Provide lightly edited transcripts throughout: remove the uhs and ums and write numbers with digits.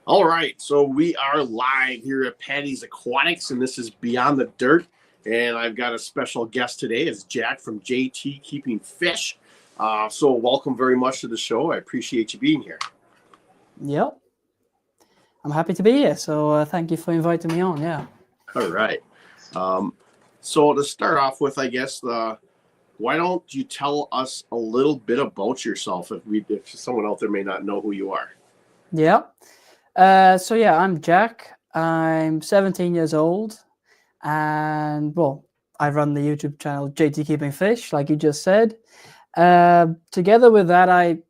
All right, so we are live here at Patty's Aquatics, and this is Beyond the Dirt. And I've got a special guest today. It's Jack from JT Keeping Fish. So welcome very much to the show. I appreciate you being here. Yep, I'm happy to be here. So thank you for inviting me on. Yeah. All right. Um, so to start off with, I guess why don't you tell us a little bit about yourself if someone out there may not know who you are. Yeah. So yeah, I'm Jack. I'm 17 years old, and well, I run the YouTube channel JT Keeping Fish, like you just said. Together with that, I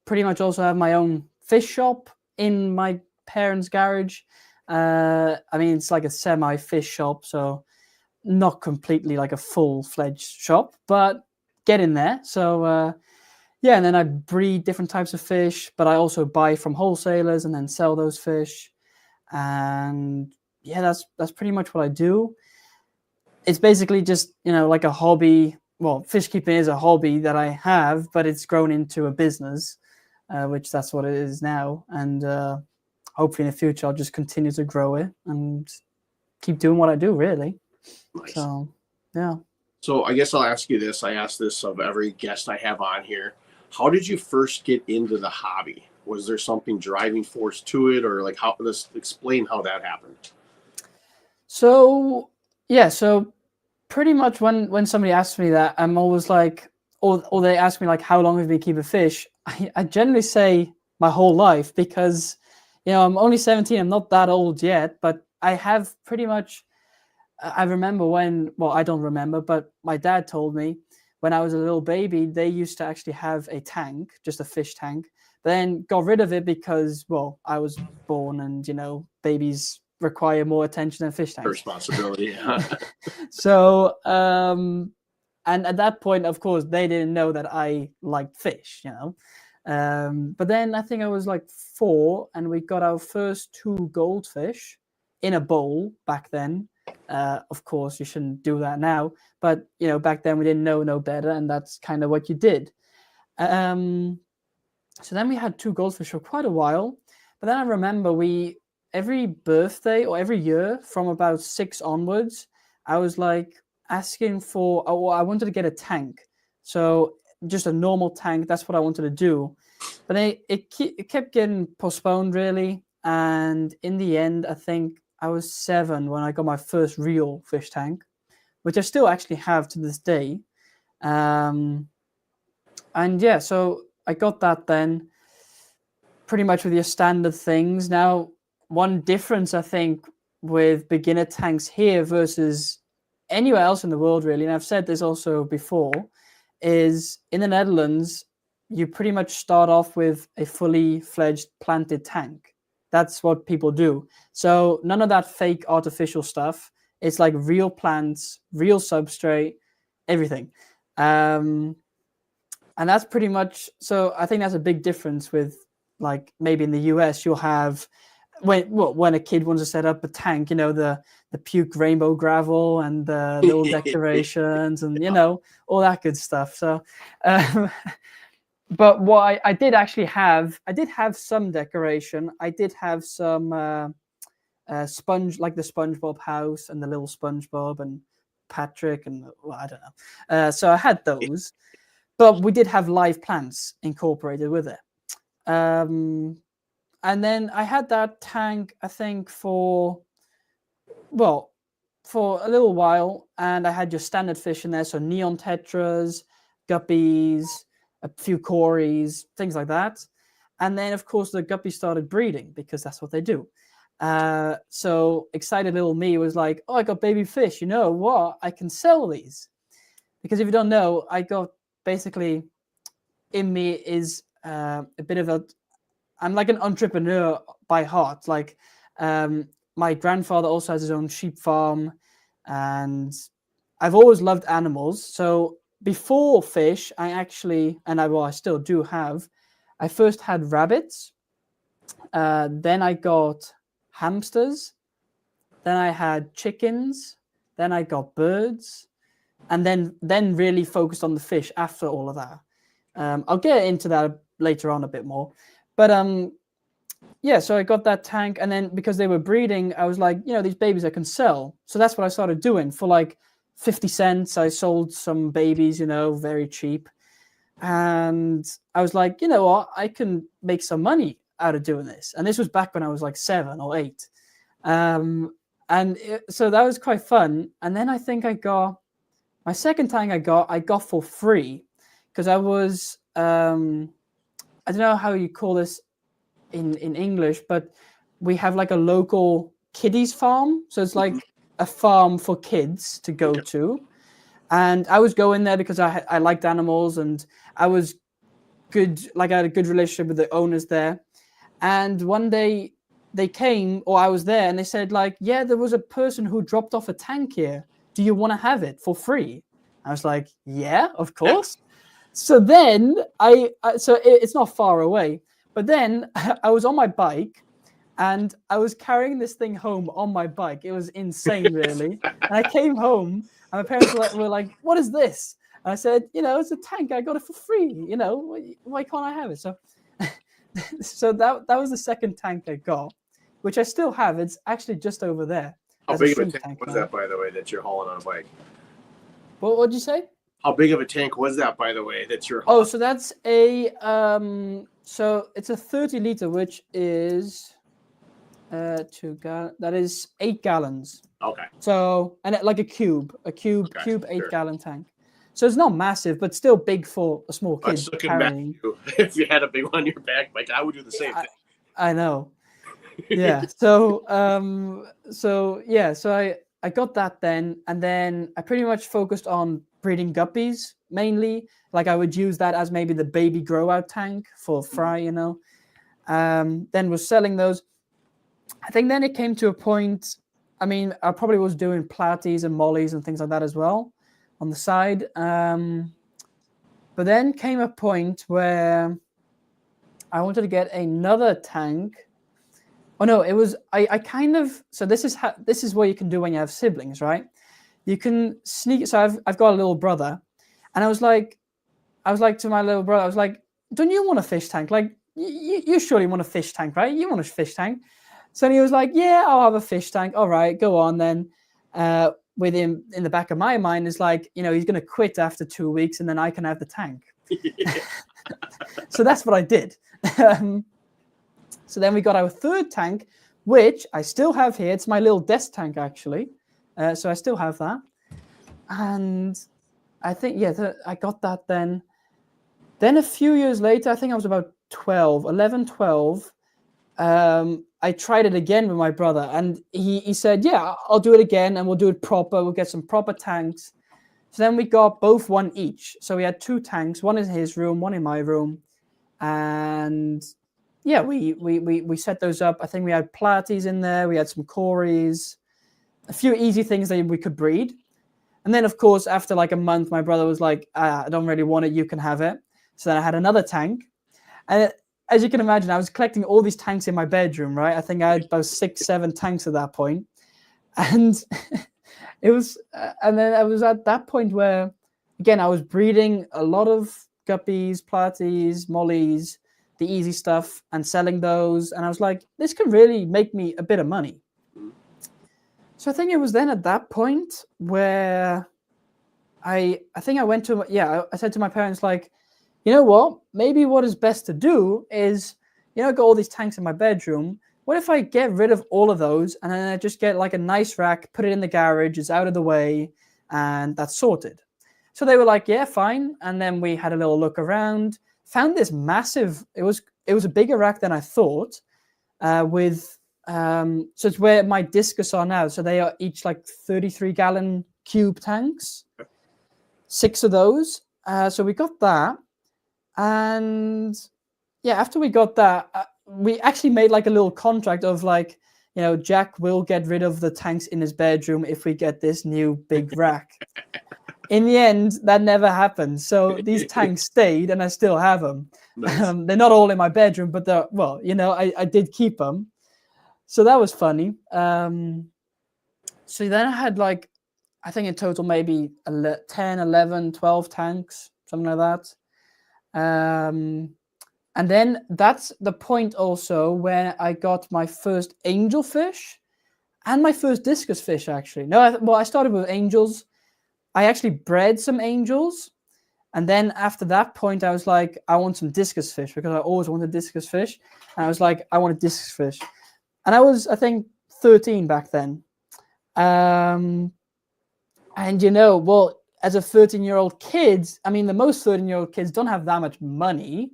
pretty much also have my own fish shop in my parents' garage. I mean, it's like a semi-fish shop, so not completely like a full-fledged shop, but getting there. So yeah, and then I breed different types of fish, but I also buy from wholesalers and then sell those fish. And yeah, that's pretty much what I do. It's basically just, like a hobby. Well, fish keeping is a hobby that I have, but it's grown into a business, which that's what it is now. And hopefully in the future, I'll just continue to grow it and keep doing what I do, really. Nice. So, yeah. So I guess I'll ask you this. I ask this of every guest I have on here. How did you first get into the hobby? Was there something driving force to it, or like how? Let's explain how that happened. So yeah, so pretty much when somebody asks me that, I'm always like, or they ask me like, how long have you been keeping fish? I generally say my whole life because, I'm only 17. I'm not that old yet, but I have pretty much. I remember well, I don't remember, but my dad told me when I was a little baby, they used to actually have a tank, just a fish tank, then got rid of it because, well, I was born and, babies require more attention than fish tanks. Responsibility. So, and at that point, of course, they didn't know that I liked fish, But then I think I was like 4 and we got our first 2 goldfish in a bowl back then. Of course, you shouldn't do that now, but back then we didn't know no better, and that's kind of what you did. So then we had 2 goldfish for quite a while, but then I remember every birthday or every year from about 6 onwards, I was like asking for. Oh, I wanted to get a tank, so just a normal tank. That's what I wanted to do, but it kept getting postponed really, and in the end, I think I was 7 when I got my first real fish tank, which I still actually have to this day. And yeah, so I got that then pretty much with your standard things. Now, one difference I think with beginner tanks here versus anywhere else in the world, really, and I've said this also before, is in the Netherlands, you pretty much start off with a fully fledged planted tank. That's what people do. So none of that fake artificial stuff. It's like real plants, real substrate, everything. And that's pretty much, so I think that's a big difference with like maybe in the US you'll have when a kid wants to set up a tank, the puke rainbow gravel and the little decorations and all that good stuff. So but what I did actually have, I did have some decoration. I did have some sponge, like the SpongeBob house and the little SpongeBob and Patrick and, well, I don't know. So I had those, but we did have live plants incorporated with it. And then I had that tank, I think, for a little while, and I had your standard fish in there, so neon tetras, guppies, a few cories, things like that. And then, of course, the guppies started breeding because that's what they do. So excited little me was like, oh, I got baby fish. You know what? I can sell these. Because if you don't know, I got basically in me is a bit of I'm like an entrepreneur by heart. Like my grandfather also has his own sheep farm, and I've always loved animals. So before fish, I still do have. I first had rabbits, then I got hamsters, then I had chickens, then I got birds, and then really focused on the fish after all of that. I'll get into that later on a bit more, but yeah, so I got that tank, and then because they were breeding, I was like, these babies I can sell. So that's what I started doing for like 50 cents. I sold some babies, very cheap. And I was like, you know what, I can make some money out of doing this. And this was back when I was like 7 or 8. So that was quite fun. And then I think I got my second tank I got for free because I was, I don't know how you call this in English, but we have like a local kiddies farm. So it's like a farm for kids to go to. And I was going there because I liked animals and I was good. Like I had a good relationship with the owners there. And one day they came, or I was there, and they said like, yeah, there was a person who dropped off a tank here. Do you want to have it for free? I was like, yeah, of course. So then it's not far away. But then I was on my bike and I was carrying this thing home on my bike. It was insane, really. And I came home and my parents were like, what is this? And I said, it's a tank. I got it for free. Why can't I have it? So that was the second tank I got, which I still have. It's actually just over there. How big of a tank was that, by the way, that you're hauling on a bike? What'd you say? How big of a tank was that, by the way, that you're hauling? Oh, so that's so it's a 30-liter, which is 2 gallons. That is 8 gallons. Okay. So, and like a cube, 8-gallon tank. So it's not massive, but still big for a small kid carrying. If you had a big one on your back, like I would do the same thing. I know. Yeah. So I got that then, and then I pretty much focused on breeding guppies mainly. Like I would use that as maybe the baby grow out tank for fry, then was selling those. I think then it came to a point, I mean, I probably was doing platies and mollies and things like that as well on the side. But then came a point where I wanted to get another tank. Oh no, it was, I kind of, so this is what you can do when you have siblings, right? You can sneak, so I've got a little brother, and I was like to my little brother, I was like, don't you want a fish tank? Like, you surely want a fish tank, right? You want a fish tank. So he was like, yeah, I'll have a fish tank. All right, go on then. With him in the back of my mind is like, he's going to quit after 2 weeks and then I can have the tank. So that's what I did. So then we got our third tank, which I still have here. It's my little desk tank, actually. So I still have that. And I think, I got that then. Then a few years later, I think I was about 11, 12. I tried it again with my brother, and he said, yeah, I'll do it again, and we'll do it proper. We'll get some proper tanks. So then we got both one each. So we had 2 tanks, one in his room, one in my room. And yeah, we set those up. I think we had platies in there. We had some cories, a few easy things that we could breed. And then, of course, after like a month, my brother was like, I don't really want it. You can have it. So then I had another tank. And as you can imagine, I was collecting all these tanks in my bedroom, right? I think I had about 6, 7 tanks at that point. And it was, and then I was at that point where, again, I was breeding a lot of guppies, platies, mollies, the easy stuff, and selling those. And I was like, this can really make me a bit of money. So I think it was then at that point where I think I went to, I said to my parents, like, you know what, maybe what is best to do is, I got all these tanks in my bedroom. What if I get rid of all of those and then I just get like a nice rack, put it in the garage, it's out of the way, and that's sorted. So they were like, yeah, fine. And then we had a little look around, found this massive, it was a bigger rack than I thought, so it's where my Discus are now. So they are each like 33-gallon cube tanks, 6 of those. So we got that. And yeah, after we got that, we actually made like a little contract of like, Jack will get rid of the tanks in his bedroom if we get this new big rack. In the end, that never happened. So these tanks stayed and I still have them. Nice. They're not all in my bedroom, but I did keep them. So that was funny. So then I had like, I think in total maybe 10, 11, 12 tanks, something like that. And then that's the point also where I got my first angelfish and my first discus fish, actually. No, I started with angels. I actually bred some angels. And then after that point, I was like, I want some discus fish because I always wanted discus fish. And I was like, I want a discus fish. And I was, I think, 13 back then. And, well, as a 13-year-old kid, I mean, the most 13-year-old kids don't have that much money.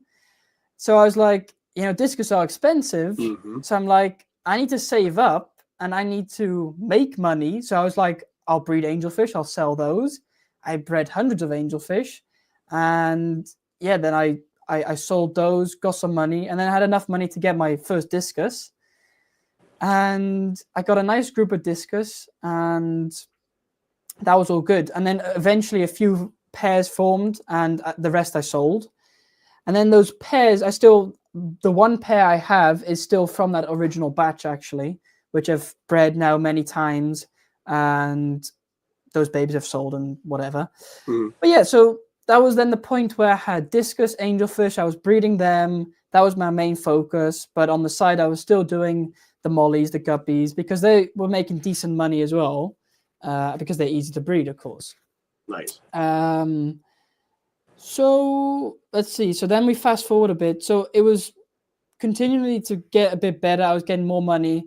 So I was like, discus are expensive. Mm-hmm. So I'm like, I need to save up and I need to make money. So I was like, I'll breed angelfish. I'll sell those. I bred hundreds of angelfish. And yeah, then I sold those, got some money, and then I had enough money to get my first discus. And I got a nice group of discus, and that was all good. And then eventually a few pairs formed, and the rest I sold. And then those pairs, the one pair I have is still from that original batch, actually, which I've bred now many times, and those babies have sold and whatever. Mm. But yeah, so that was then the point where I had discus, angelfish. I was breeding them. That was my main focus. But on the side, I was still doing the mollies, the guppies, because they were making decent money as well, because they're easy to breed, of course. Nice. So let's see. So then we fast forward a bit. So it was continually to get a bit better. I was getting more money.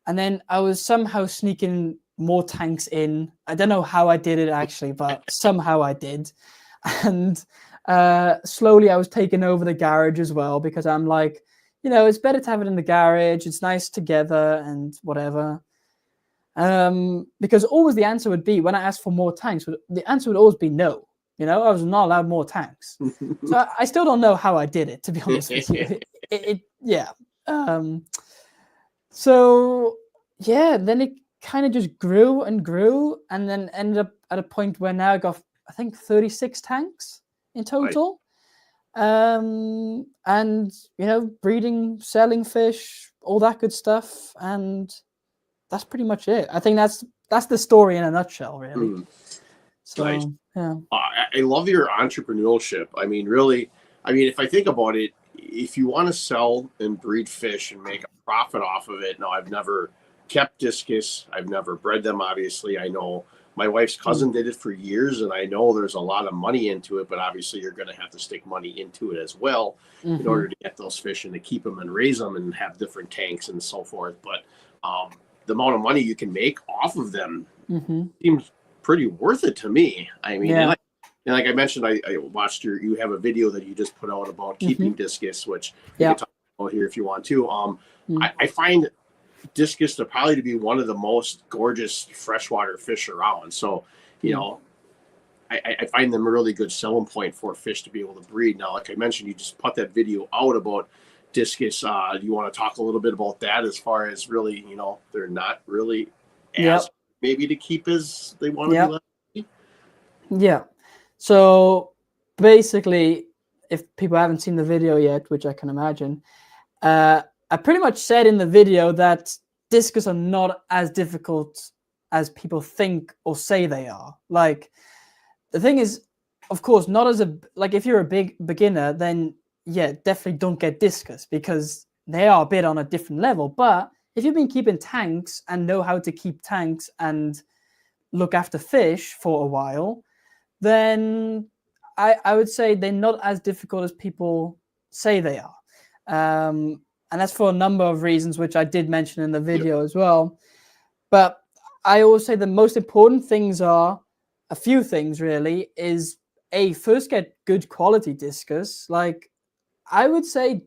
And then I was somehow sneaking more tanks in. I don't know how I did it, actually, but somehow I did. And slowly I was taking over the garage as well, because I'm like, it's better to have it in the garage. It's nice together and whatever. Because always the answer would be, when I asked for more tanks, the answer would always be no. I was not allowed more tanks. So I still don't know how I did it, to be honest with you. Yeah. So yeah, then it kind of just grew and grew, and then ended up at a point where now I got, I think, 36 tanks in total. Right. And breeding, selling fish, all that good stuff, and that's pretty much it. I think that's the story in a nutshell, really. Mm. So nice. Yeah, I love your entrepreneurship. I mean, really, if I think about it, if you want to sell and breed fish and make a profit off of it, now I've never kept discus. I've never bred them, obviously. I know my wife's cousin did it for years, and I know there's a lot of money into it, but obviously you're going to have to stick money into it as well in order to get those fish and to keep them and raise them and have different tanks and so forth. But the amount of money you can make off of them seems pretty worth it to me. I mean, and like I mentioned, I watched you have a video that you just put out about keeping discus, which you can talk about here if you want to. I find discus to probably to be one of the most gorgeous freshwater fish around. So, I find them a really good selling point for fish to be able to breed. Now, like I mentioned, you just put that video out about discus. Do you want to talk a little bit about that as far as really, they're not really as maybe to keep as they want to be? Yeah. So basically, if people haven't seen the video yet, which I can imagine, I pretty much said in the video that discus are not as difficult as people think or say they are. Like, the thing is, of course, not as if you're a big beginner, then yeah, definitely don't get discus, because they are a bit on a different level. But if you've been keeping tanks and know how to keep tanks and look after fish for a while, then I would say they're not as difficult as people say they are. And that's for a number of reasons, which I did mention in the video as well. But I always say the most important things are a few things, really, is first get good quality discus. Like, I would say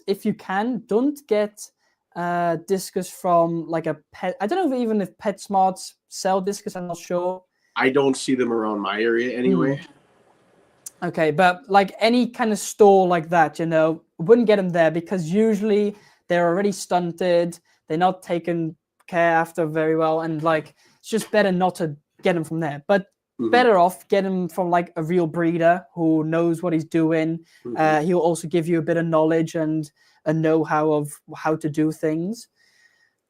if you can, don't get discus from like a pet. I don't know even if PetSmarts sell discus. I'm not sure. I don't see them around my area anyway. Okay, but like any kind of store like that, wouldn't get them there, because usually they're already stunted. They're not taken care after very well, and like it's just better not to get them from there. But better off get them from like a real breeder who knows what he's doing. He'll also give you a bit of knowledge and a know-how of how to do things.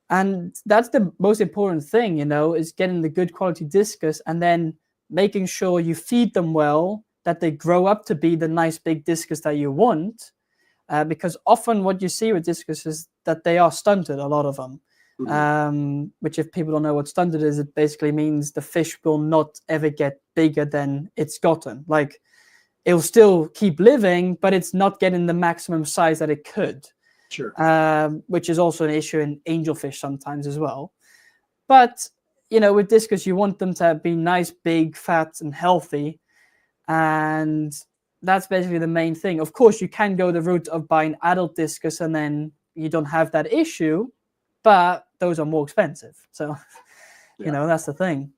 And that's the most important thing, is getting the good quality discus and then making sure you feed them well, that they grow up to be the nice big discus that you want. because often what you see with discus is that they are stunted, a lot of them. Which, if people don't know what stunted is, it basically means the fish will not ever get bigger than it's gotten. Like, it'll still keep living, but it's not getting the maximum size that it could. Sure. Which is also an issue in angelfish sometimes as well. But, you know, with discus, you want them to be nice, big, fat, and healthy. And that's basically the main thing. Of course, you can go the route of buying adult discus and then you don't have that issue, but those are more expensive. So, you know, that's the thing.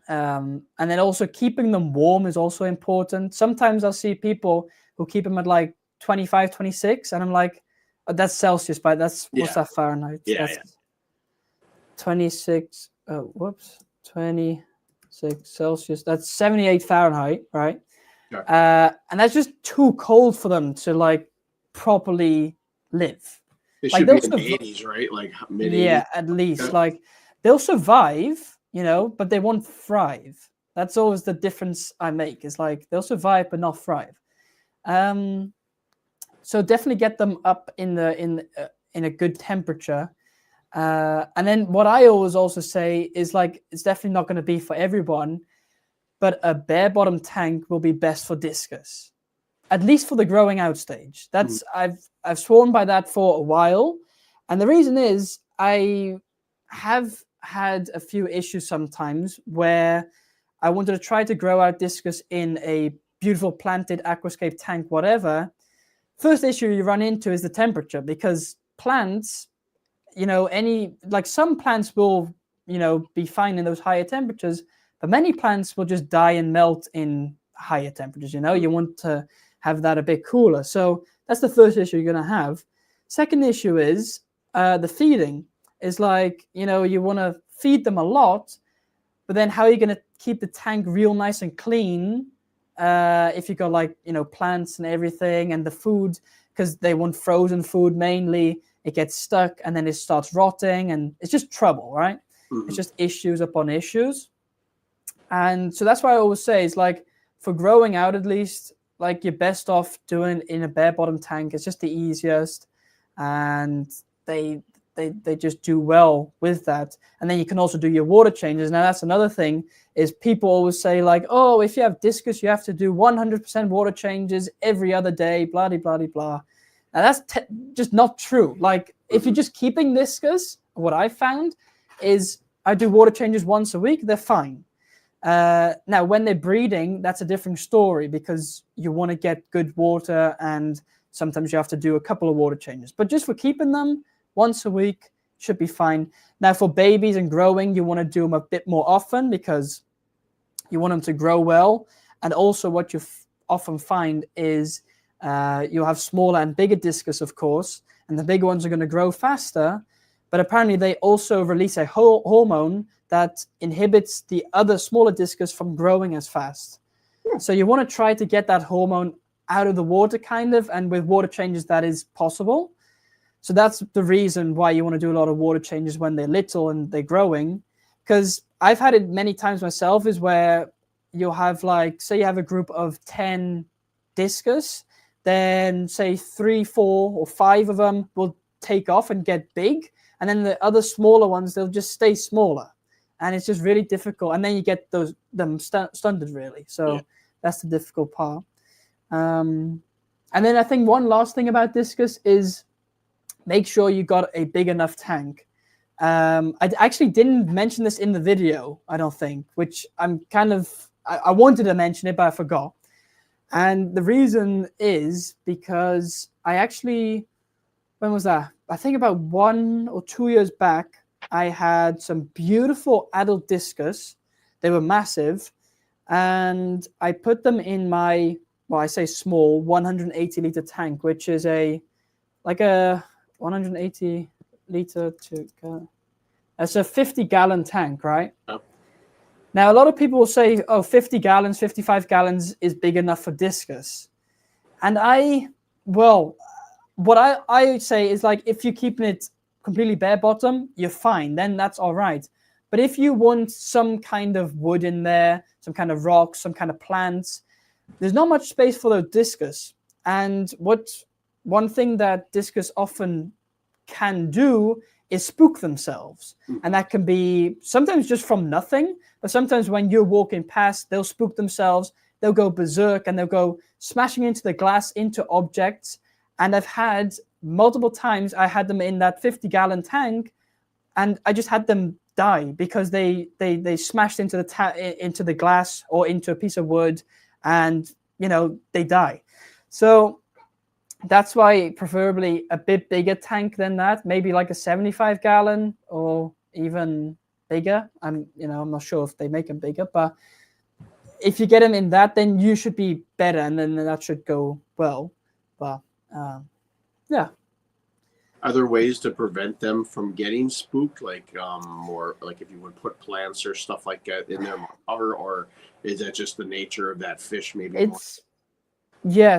And then also keeping them warm is also important. Sometimes I'll see people who keep them at like 25, 26, and I'm like, oh, that's Celsius, but that's, what's that Fahrenheit? That's 26, 26 Celsius. That's 78 Fahrenheit, right? Yeah. And that's just too cold for them to like properly live. It should be in the 80s, right? Like mid-80s. Yeah, at least. Like, they'll survive, you know, but they won't thrive. That's always the difference I make. Is like, they'll survive but not thrive. So definitely get them up in a good temperature. And then what I always also say is, like, it's definitely not going to be for everyone, but a bare bottom tank will be best for discus, at least for the growing out stage. That's I've sworn by that for a while, and the reason is I have had a few issues sometimes where I wanted to try to grow out discus in a beautiful planted aquascape tank, whatever. First issue you run into is the temperature, because plants, you know, some plants will, you know, be fine in those higher temperatures, but many plants will just die and melt in higher temperatures. You know, you want to have that a bit cooler. So that's the first issue you're going to have. Second issue is the feeding. Is like, you know, you want to feed them a lot, but then how are you going to keep the tank real nice and clean if you got, like, you know, plants and everything, and the food, because they want frozen food mainly, it gets stuck and then it starts rotting, and it's just trouble, right? It's just issues upon issues. And so that's why I always say, is like, for growing out, at least, like, you're best off doing in a bare bottom tank. It's just the easiest, and they just do well with that. And then you can also do your water changes. Now, that's another thing, is people always say, like, oh, if you have discus, you have to do 100% water changes every other day, blah, blah, blah, blah. Now, that's just not true. Like, if you're just keeping discus, what I found is I do water changes once a week, they're fine. Now, when they're breeding, that's a different story, because you want to get good water, and sometimes you have to do a couple of water changes. But just for keeping them, once a week should be fine. Now, for babies and growing, you want to do them a bit more often, because you want them to grow well. And also what you often find is you'll have smaller and bigger discus, of course, and the bigger ones are going to grow faster. But apparently they also release a hormone that inhibits the other smaller discus from growing as fast. So you want to try to get that hormone out of the water, kind of, and with water changes that is possible. So that's the reason why you want to do a lot of water changes when they're little and they're growing. Because I've had it many times myself, is where you'll have, like, say you have a group of 10 discus, then say 3, 4, or 5 of them will take off and get big. And then the other smaller ones, they'll just stay smaller. And it's just really difficult. And then you get them stunted, really. So that's the difficult part. And then I think one last thing about discus is make sure you got a big enough tank. I actually didn't mention this in the video, I don't think, which I'm kind of, I wanted to mention it, but I forgot. And the reason is because I actually, when was that? I think about 1 or 2 years back, I had some beautiful adult discus. They were massive. And I put them in my, well, I say small, 180 liter tank, which is like a 180 liter to, that's a 50-gallon tank, right? Oh. Now, a lot of people will say, oh, 50 gallons, 55 gallons is big enough for discus. And what I say is, like, if you're keeping it completely bare bottom, you're fine. Then that's all right. But if you want some kind of wood in there, some kind of rocks, some kind of plants, there's not much space for the discus. And what one thing that Discus often can do is spook themselves. And that can be sometimes just from nothing, but sometimes when you're walking past, they'll spook themselves, they'll go berserk, and they'll go smashing into the glass, into objects. And I've had multiple times, I had them in that 50-gallon tank, and I just had them die because they smashed into the glass or into a piece of wood, and they die. So that's why preferably a bit bigger tank than that, maybe like a 75-gallon or even bigger. I'm not sure if they make them bigger, but if you get them in that, then you should be better, and then that should go well. But yeah. Are there ways to prevent them from getting spooked, like more like if you would put plants or stuff like that in their cover, or is that just the nature of that fish? Maybe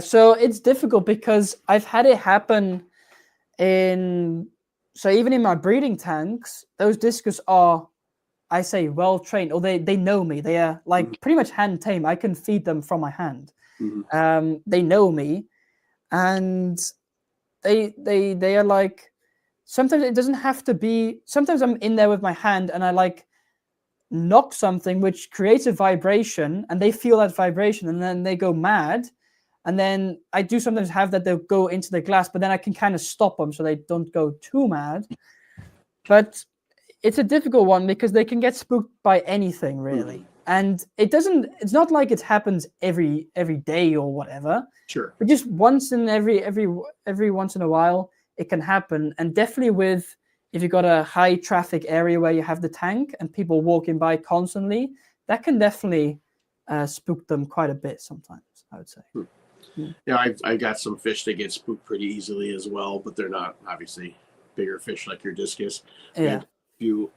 so it's difficult because I've had it happen even in my breeding tanks, those Discus are, I say, well trained, or they know me. They are like pretty much hand tame. I can feed them from my hand. They know me, and they are like, sometimes it doesn't have to be, sometimes I'm in there with my hand and I like knock something which creates a vibration, and they feel that vibration and then they go mad. And then I do sometimes have that they'll go into the glass, but then I can kind of stop them so they don't go too mad. But it's a difficult one because they can get spooked by anything, really. And it's not like it happens every day or whatever. Sure. But just once in every once in a while, it can happen. And definitely if you've got a high traffic area where you have the tank and people walking by constantly, that can definitely spook them quite a bit sometimes, I would say. Yeah, I got some fish that get spooked pretty easily as well, but they're not obviously bigger fish like your Discus. Yeah. A few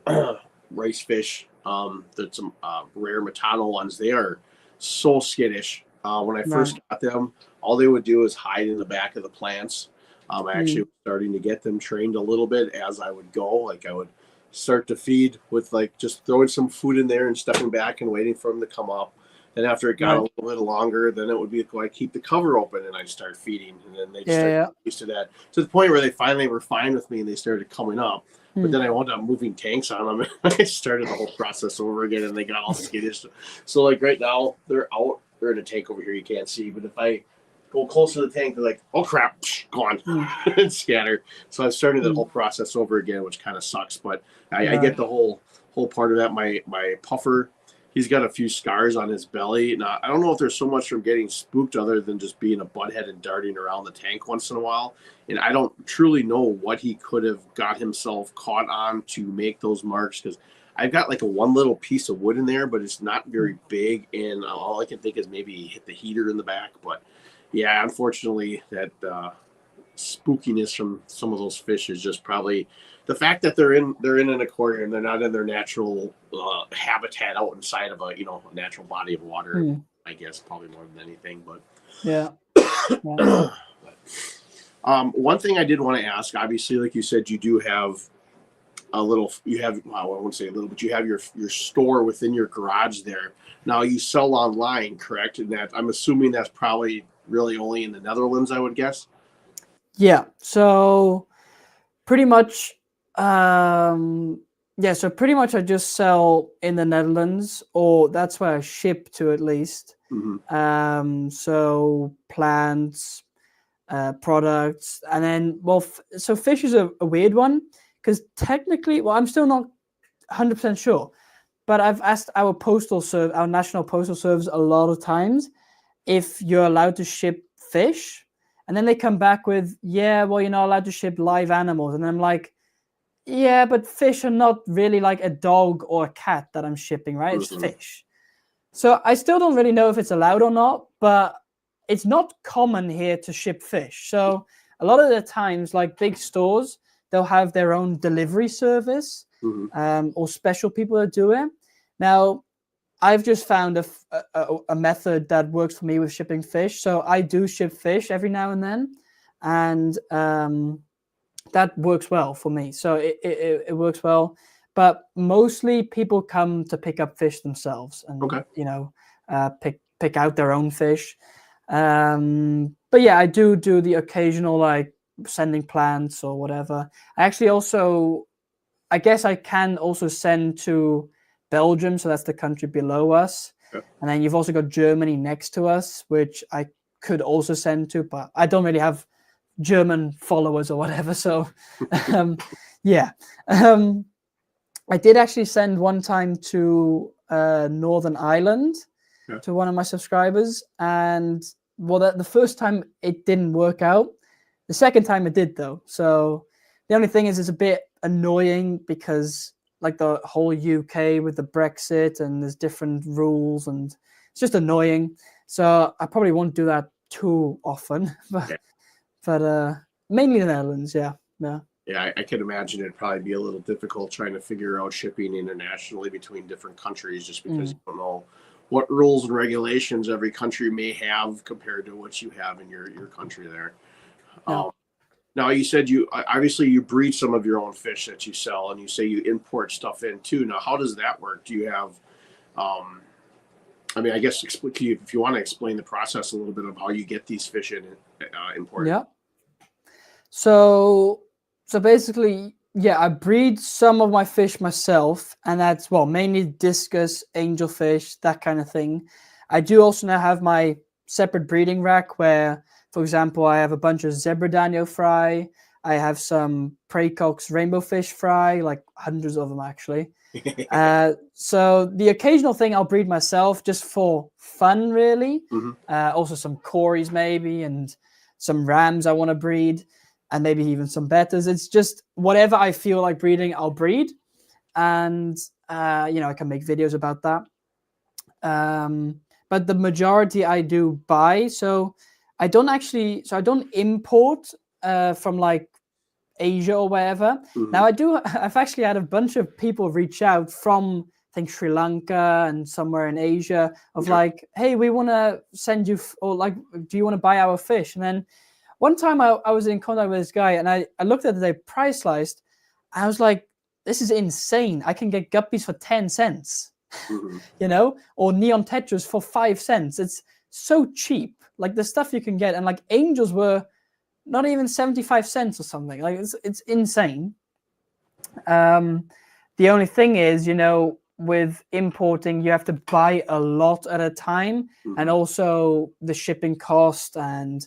rice fish, there's some rare Matano ones. They are so skittish. When I first got them, all they would do is hide in the back of the plants. I actually was starting to get them trained a little bit as I would go. Like I would start to feed with like just throwing some food in there and stepping back and waiting for them to come up. Then after it got a little bit longer, then it would be like I'd keep the cover open and I'd start feeding, and then they'd start getting used to that, to the point where they finally were fine with me and they started coming up. But then I wound up moving tanks on them, and I started the whole process over again, and they got all skittish. So like right now, they're out. They're in a tank over here you can't see, but if I go close to the tank, they're like, "Oh crap, gone," and scatter. So I've started the whole process over again, which kind of sucks. But I get the whole part of that. My puffer, he's got a few scars on his belly. Now, I don't know if there's so much from getting spooked other than just being a butthead and darting around the tank once in a while. And I don't truly know what he could have got himself caught on to make those marks, because I've got like one little piece of wood in there, but it's not very big. And all I can think is maybe he hit the heater in the back. But yeah, unfortunately, that spookiness from some of those fish is just probably the fact that they're in an aquarium. They're not in their natural habitat out inside of a natural body of water. I guess probably more than anything. But yeah. One thing I did want to ask, obviously, like you said, you do have I wouldn't say a little, but you have your store within your garage there. Now you sell online, correct? And that I'm assuming that's probably really only in the Netherlands, I would guess. Yeah. So pretty much, so pretty much I just sell in the Netherlands, or that's where I ship to at least. So plants, products, and then so fish is a weird one, because technically, I'm still not 100% sure, but I've asked our national postal service a lot of times if you're allowed to ship fish, and then they come back with, you're not allowed to ship live animals, and I'm like, yeah, but fish are not really like a dog or a cat that I'm shipping, right? It's fish. So I still don't really know if it's allowed or not, but it's not common here to ship fish. So a lot of the times, like big stores, they'll have their own delivery service, or special people that do it. Now, I've just found a method that works for me with shipping fish. So I do ship fish every now and then, and that works well for me. So it works well. But mostly people come to pick up fish themselves and pick out their own fish. But yeah, I do the occasional like sending plants or whatever. I actually also, I guess I can also send to Belgium, so that's the country below us. Yeah. And then you've also got Germany next to us, which I could also send to, but I don't really have German followers or whatever. So yeah. I did actually send one time to Northern Ireland Yeah. to one of my subscribers, and well, the first time it didn't work out. The second time it did though. So the only thing is, it's a bit annoying because like the whole UK with the Brexit and there's different rules and it's just annoying. So I probably won't do that too often, but mainly the Netherlands, yeah. Yeah, I can imagine it'd probably be a little difficult trying to figure out shipping internationally between different countries, just because you don't know what rules and regulations every country may have compared to what you have in your country there. Yeah. Now, you said you obviously you breed some of your own fish that you sell, and you say you import stuff in too. Now, how does that work? Do you have, I mean, I guess if you want to explain the process a little bit of how you get these fish in imported. Yeah. So basically, yeah, I breed some of my fish myself, and that's mainly discus, angelfish, that kind of thing. I do also now have my separate breeding rack where, for example, I have a bunch of zebra danio fry. I have some praecox rainbow fish fry, like hundreds of them actually. So the occasional thing I'll breed myself just for fun, really. Also some cories maybe, and some rams I want to breed, and maybe even some bettas. It's just whatever I feel like breeding, I'll breed, and I can make videos about that. But the majority I do buy. So I don't import from like Asia or wherever. Now I've actually had a bunch of people reach out from, I think, Sri Lanka and somewhere in Asia of like, hey, we want to send you, or like, do you want to buy our fish? And then one time I was in contact with this guy, and I looked at the price list. I was like, this is insane. I can get guppies for 10 cents, or neon tetras for 5 cents. It's so cheap. Like the stuff you can get, and like angels were not even 75 cents or something. Like it's insane. The only thing is, with importing, you have to buy a lot at a time, and also the shipping cost and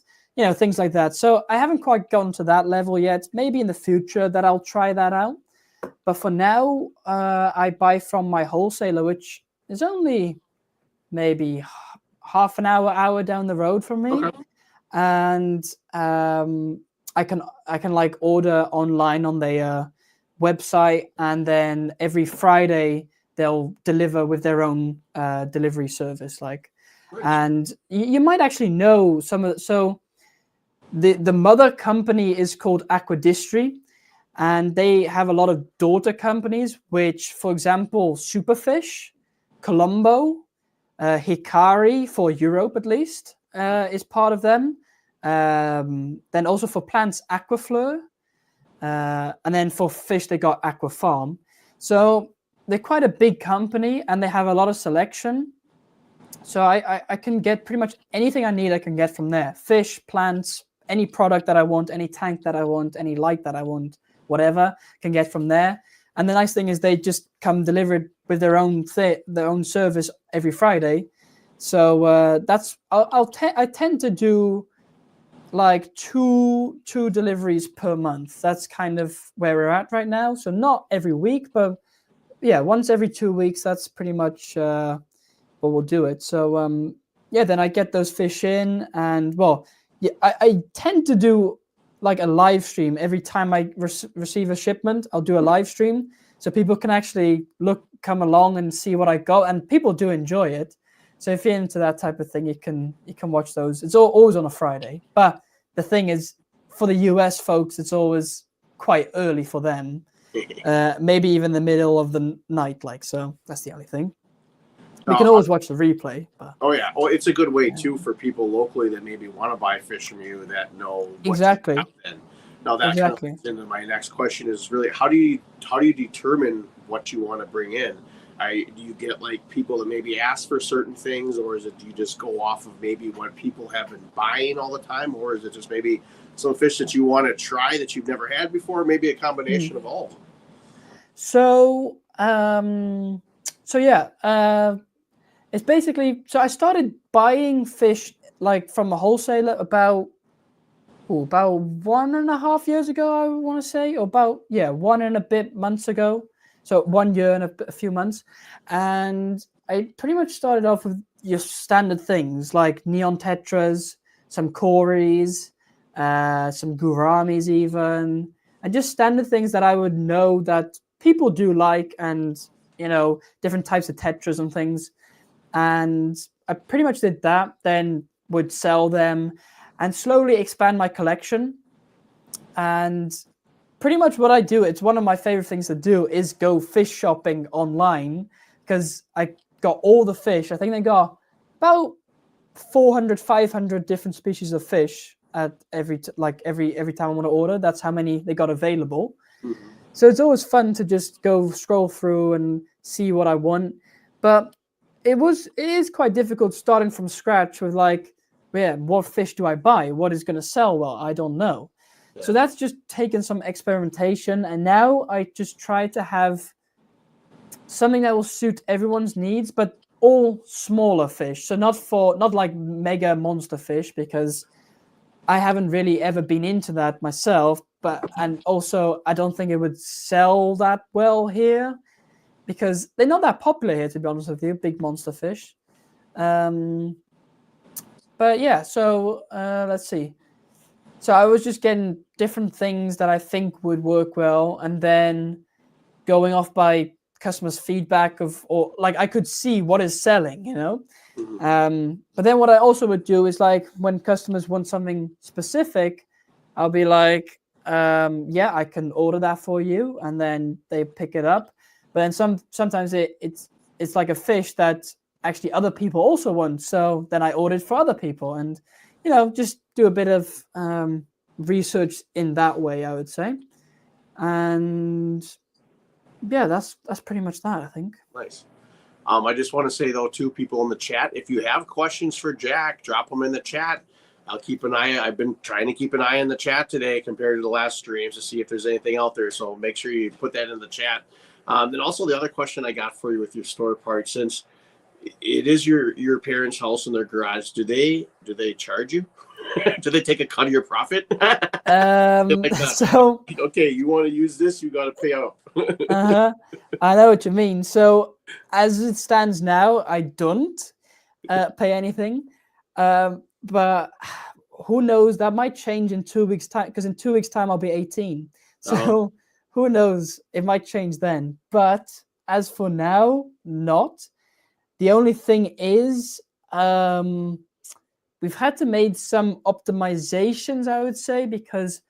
things like that. So I haven't quite gone to that level yet. Maybe in the future that I'll try that out. But for now, I buy from my wholesaler, which is only maybe half an hour down the road from me. Okay. And I can like order online on their website, and then every Friday they'll deliver with their own delivery service. Like, and you might actually know some of. So the mother company is called Aquadistry, and they have a lot of daughter companies, which, for example, Superfish, Colombo, Hikari for Europe at least is part of them. Then also for plants, Aquafleur, and then for fish they got Aquafarm. So they're quite a big company, and they have a lot of selection. So I can get pretty much anything I need. I can get from there: fish, plants, any product that I want, any tank that I want, any light that I want, whatever can get from there. And the nice thing is they just come delivered with their own service every Friday. So that's I tend to do like two deliveries per month. That's kind of where we're at right now. So not every week, but yeah, once every 2 weeks. That's pretty much what we'll do it. So then I get those fish in, and I tend to do like a live stream every time I receive a shipment. I'll do a live stream so people can actually come along and see what I got, and people do enjoy it. So if you're into that type of thing, you can watch those. It's always on a Friday. But the thing is, for the US folks, it's always quite early for them. Maybe even the middle of the night. Like, so that's the only thing. We can always watch the replay. But. Oh yeah. Oh, it's a good way too for people locally that maybe want to buy fish from you that know what exactly. Now that kind of into my next question is really how do you determine what you want to bring in? do you get like people that maybe ask for certain things, or is it do you just go off of maybe what people have been buying all the time, or is it just maybe some fish that you want to try that you've never had before, maybe a combination of all of them? So, yeah, it's basically, so I started buying fish like from a wholesaler about 1.5 years ago, I want to say, or about, yeah, 1 and a bit months ago. So 1 year and a few months. And I pretty much started off with your standard things like neon tetras, some cories, some gouramis even, and just standard things that I would know that people do like, and, different types of tetras and things. And I pretty much did that, then would sell them and slowly expand my collection. And pretty much what I do, it's one of my favorite things to do, is go fish shopping online, because I got all the fish. I think they got about 400, 500 different species of fish at every time I want to order. That's how many they got available. Mm-hmm. So it's always fun to just go scroll through and see what I want. But it is quite difficult starting from scratch with what fish do I buy? What is going to sell well? I don't know. Yeah. So that's just taken some experimentation. And now I just try to have something that will suit everyone's needs, but all smaller fish. So not like mega monster fish, because I haven't really ever been into that myself. And also I don't think it would sell that well here, because they're not that popular here, to be honest with you, big monster fish. But yeah, so let's see. So I was just getting different things that I think would work well, and then going off by customers' feedback or I could see what is selling, Mm-hmm. But then what I also would do is, like, when customers want something specific, I'll be like, yeah, I can order that for you, and then they pick it up. But then sometimes it's like a fish that actually other people also want, so then I ordered for other people, and just do a bit of research in that way, I would say. And yeah, that's pretty much that, I think. Nice. I just want to say, though, to people in the chat, if you have questions for Jack, drop them in the chat. I'll keep an eye. I've been trying to keep an eye on the chat today compared to the last streams to see if there's anything out there. So make sure you put that in the chat. Then also the other question I got for you with your store part, since it is your parents' house in their garage, do they charge you? Do they take a cut of your profit? So okay, you want to use this, you got to pay out. I know what you mean. So as it stands now, I don't pay anything, but who knows? That might change in 2 weeks' time, because in 2 weeks' time I'll be 18. So who knows? It might change then. But as for now, not. The only thing is, we've had to make some optimizations, I would say, because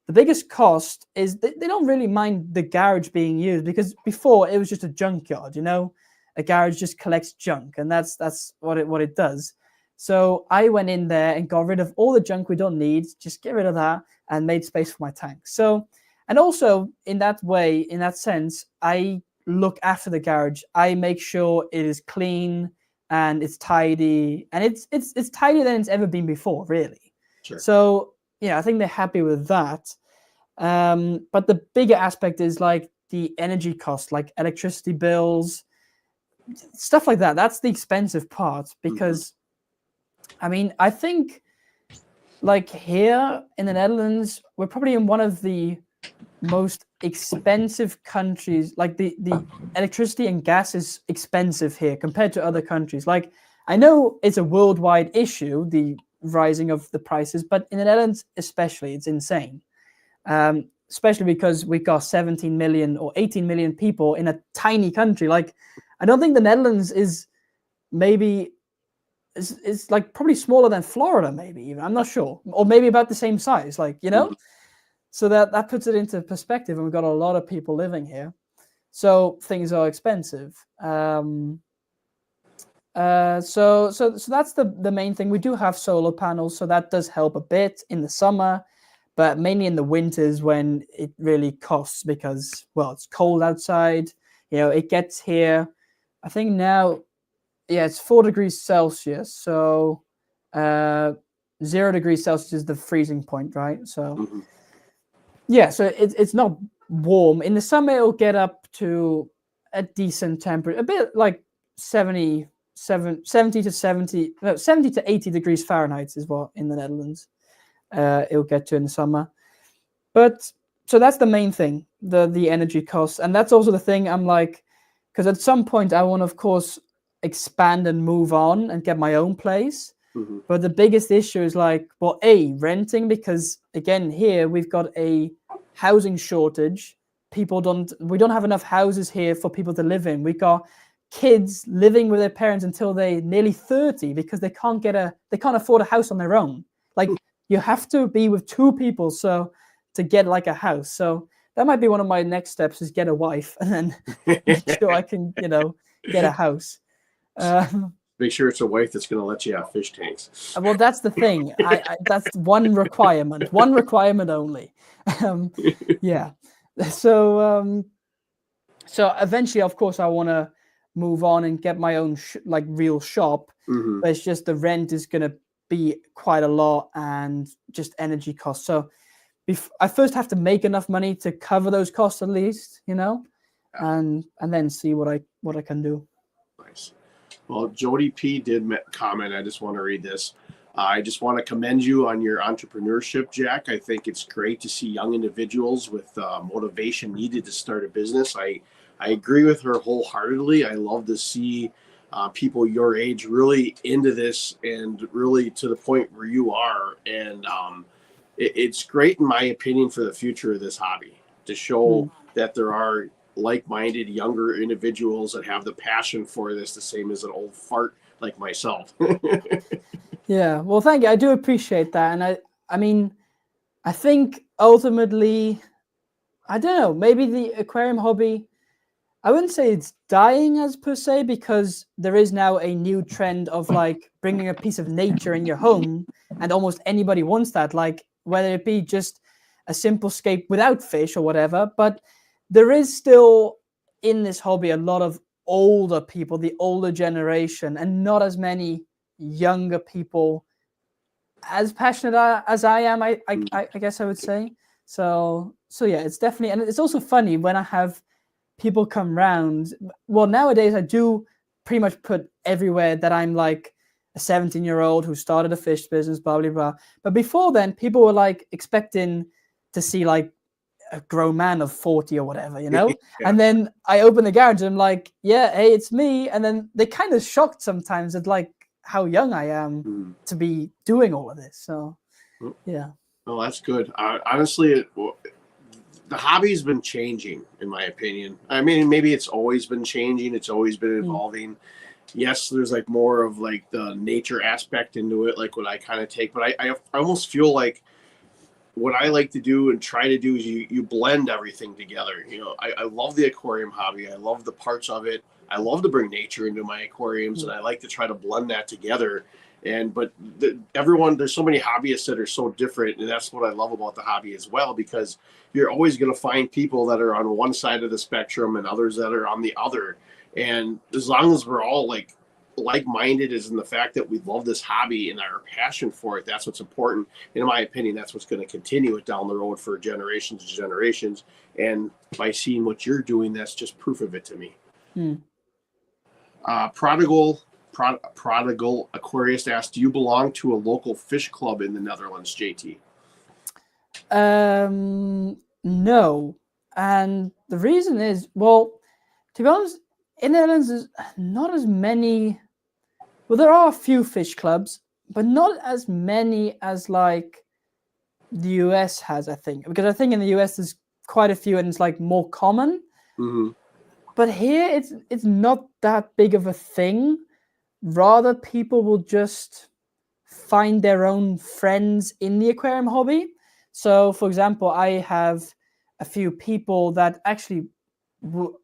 the biggest cost is they don't really mind the garage being used, because before it was just a junkyard, a garage just collects junk, and that's what it does. So I went in there and got rid of all the junk we don't need, just get rid of that, and made space for my tank. So, and also in that way, in that sense, I look after the garage. I make sure it is clean and it's tidy, and it's tidier than it's ever been before, really. Sure. So yeah, I think they're happy with that. But the bigger aspect is like the energy cost, like electricity bills, stuff like that. That's the expensive part, because I mean, I think like here in the Netherlands, we're probably in one of the most expensive countries. Like the electricity and gas is expensive here compared to other countries. Like, I know it's a worldwide issue, the rising of the prices, but in the Netherlands especially, it's insane. Especially because we've got 17 million or 18 million people in a tiny country. Like, I don't think the Netherlands is maybe it's like probably smaller than Florida, maybe even. I'm not sure, or maybe about the same size. Like, so that puts it into perspective, and we've got a lot of people living here, so things are expensive. So that's the main thing. We do have solar panels, so that does help a bit in the summer, but mainly in the winters when it really costs, because, well, it's cold outside. It gets here I think now, yeah, it's 4 degrees Celsius. So 0 degrees Celsius is the freezing point, right? So yeah, so it's not warm. In the summer, it'll get up to a decent temperature, a bit like 70 to 80 degrees Fahrenheit is what in the Netherlands it'll get to in the summer. But so that's the main thing, the energy costs. And that's also the thing I'm like, because at some point I want to, of course, expand and move on and get my own place. But the biggest issue is like, well, renting, because again, here we've got a housing shortage. We don't have enough houses here for people to live in. We've got kids living with their parents until they're nearly 30 because they can't afford a house on their own. Like you have to be with 2 people to get like a house. So that might be one of my next steps, is get a wife and then make sure I can, get a house. Make sure it's a wife that's going to let you have fish tanks. Well, that's the thing. That's one requirement only. Yeah. So eventually, of course, I want to move on and get my own real shop. But it's just the rent is going to be quite a lot and just energy costs. So I first have to make enough money to cover those costs at least, and then see what I can do. Nice. Well, Jody P did comment. I just want to read this. I just want to commend you on your entrepreneurship, Jack. I think it's great to see young individuals with motivation needed to start a business. I agree with her wholeheartedly. I love to see people your age really into this and really to the point where you are. And it's great, in my opinion, for the future of this hobby to show that there are like-minded younger individuals that have the passion for this, the same as an old fart like myself. Yeah, well, thank you. I do appreciate that. And I mean, I think ultimately, I don't know, maybe the aquarium hobby, I wouldn't say it's dying as per se, because there is now a new trend of like bringing a piece of nature in your home, and almost anybody wants that, like whether it be just a simple scape without fish or whatever. But there is still in this hobby a lot of older people, the older generation, and not as many younger people as passionate as I am, I guess I would say. So yeah, it's definitely, and it's also funny when I have people come round. Well, nowadays I do pretty much put everywhere that I'm like a 17-year-old who started a fish business, blah, blah, blah. But before then, people were like expecting to see like a grown man of 40 or whatever, Yeah. And then I open the garage and I'm like, yeah, hey, it's me. And then they kind of shocked sometimes at like how young I am to be doing all of this. So yeah. Oh, that's good. Honestly, the hobby's been changing, in my opinion. I mean, maybe it's always been changing. It's always been evolving. Yes, there's like more of like the nature aspect into it, like what I kind of take. But I almost feel like what I like to do and try to do is you blend everything together. I love the aquarium hobby. I love the parts of it. I love to bring nature into my aquariums, and I like to try to blend that together. But there's so many hobbyists that are so different, and that's what I love about the hobby as well, because you're always going to find people that are on one side of the spectrum and others that are on the other. And as long as we're all like-minded, is in the fact that we love this hobby and our passion for it, that's what's important. In my opinion, that's what's going to continue it down the road for generations and generations. And by seeing what you're doing, that's just proof of it to me. Prodigal Aquarist asked, do you belong to a local fish club in the Netherlands, JT? No. And the reason is, well, to be honest, in the Netherlands, there's not as many. Well, there are a few fish clubs, but not as many as like the US has, I think. Because I think in the US there's quite a few and it's like more common. But here it's not that big of a thing. Rather, people will just find their own friends in the aquarium hobby. So, for example, I have a few people that actually,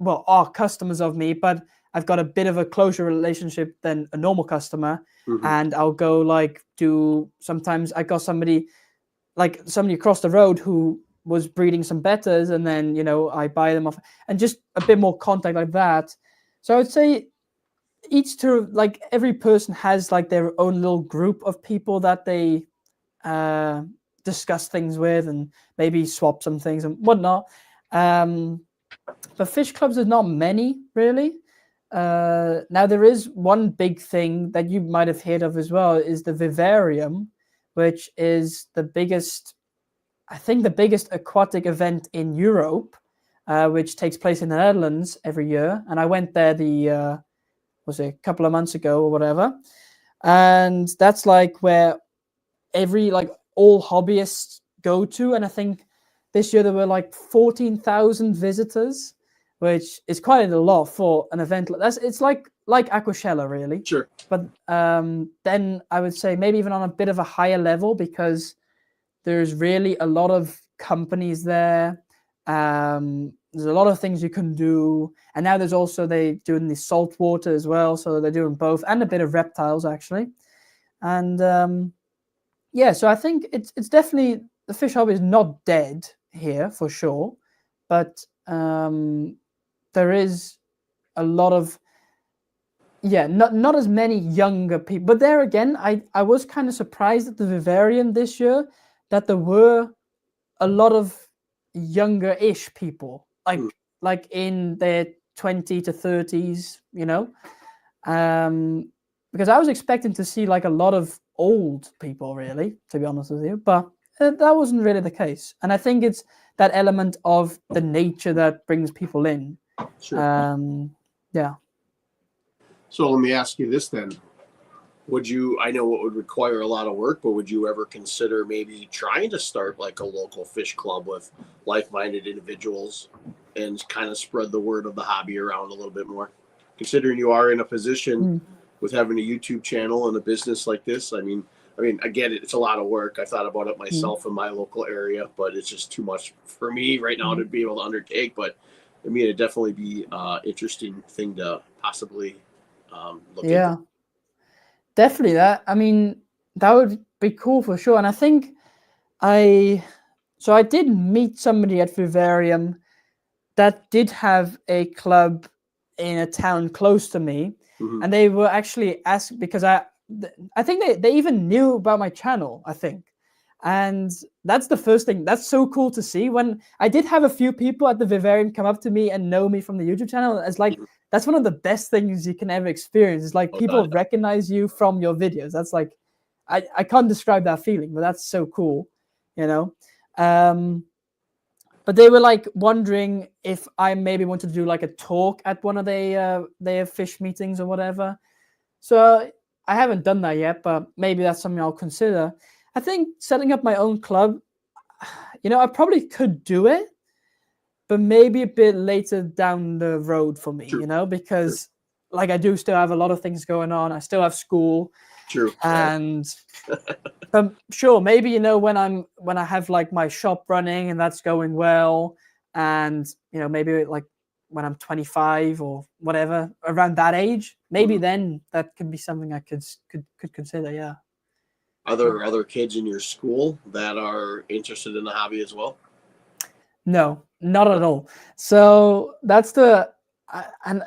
are customers of me, but I've got a bit of a closer relationship than a normal customer. And I'll go sometimes I got somebody across the road who was breeding some betters, and then, I buy them off, and just a bit more contact like that. So I would say each to like every person has like their own little group of people that they discuss things with and maybe swap some things and whatnot. But fish clubs, there's not many really. Now there is one big thing that you might have heard of as well is the vivarium, which is the biggest, I think the biggest aquatic event in Europe, which takes place in the Netherlands every year. And I went there was it a couple of months ago or whatever. And that's like where all hobbyists go to. And I think this year there were like 14,000 visitors, which is quite a lot for an event like that. It's like Aquashella, really. Sure. But then I would say maybe even on a bit of a higher level, because there's really a lot of companies there. There's a lot of things you can do. And now there's also, they doing the salt water as well. So they're doing both and a bit of reptiles, actually. And yeah, so I think it's definitely, the fish hobby is not dead here for sure. But there is a lot of, not as many younger people. But there again, I was kind of surprised at the vivarium this year that there were a lot of younger-ish people, like in their 20 to 30s, because I was expecting to see like a lot of old people, really, to be honest with you, but that wasn't really the case. And I think it's that element of the nature that brings people in. Sure. Yeah. So let me ask you this then. I know it would require a lot of work, but would you ever consider maybe trying to start like a local fish club with like-minded individuals and kind of spread the word of the hobby around a little bit more? Considering you are in a position with having a YouTube channel and a business like this, I mean, I get it. It's a lot of work. I thought about it myself in my local area, but it's just too much for me right now to be able to undertake. But I mean, it'd definitely be an interesting thing to possibly look into. Definitely that. I mean, that would be cool for sure. And I think I did meet somebody at Vivarium that did have a club in a town close to me. And they were actually asked, because I think they even knew about my channel, I think. And that's the first thing. That's so cool to see. When I did have a few people at the Vivarium come up to me and know me from the YouTube channel, it's like, that's one of the best things you can ever experience. It's like people recognize you from your videos. That's like, I can't describe that feeling, but that's so cool, But they were like wondering if I maybe wanted to do like a talk at one of their fish meetings or whatever. So I haven't done that yet, but maybe that's something I'll consider. I think setting up my own club, I probably could do it, but maybe a bit later down the road for me, because like I do still have a lot of things going on. I still have school. True. And sure, maybe, when I have like my shop running and that's going well, and, maybe like when I'm 25 or whatever, around that age, maybe then that could be something I could consider. Yeah. Are there other kids in your school that are interested in the hobby as well? No, not at all. So that's and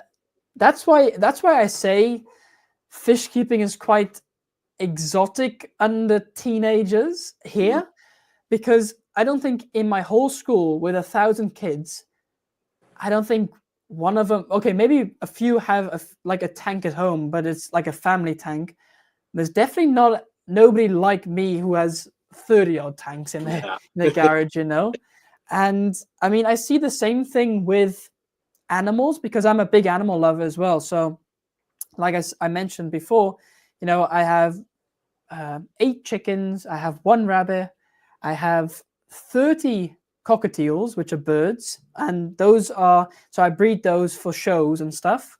that's why I say fish keeping is quite exotic under teenagers here, because I don't think in my whole school with 1,000 kids, I don't think one of them, okay, maybe a few have like a tank at home, but it's like a family tank. There's definitely nobody like me who has 30 odd tanks in their garage, And I mean, I see the same thing with animals, because I'm a big animal lover as well. So like I mentioned before, I have 8 chickens, I have 1 rabbit, I have 30 cockatiels, which are birds, and so I breed those for shows and stuff.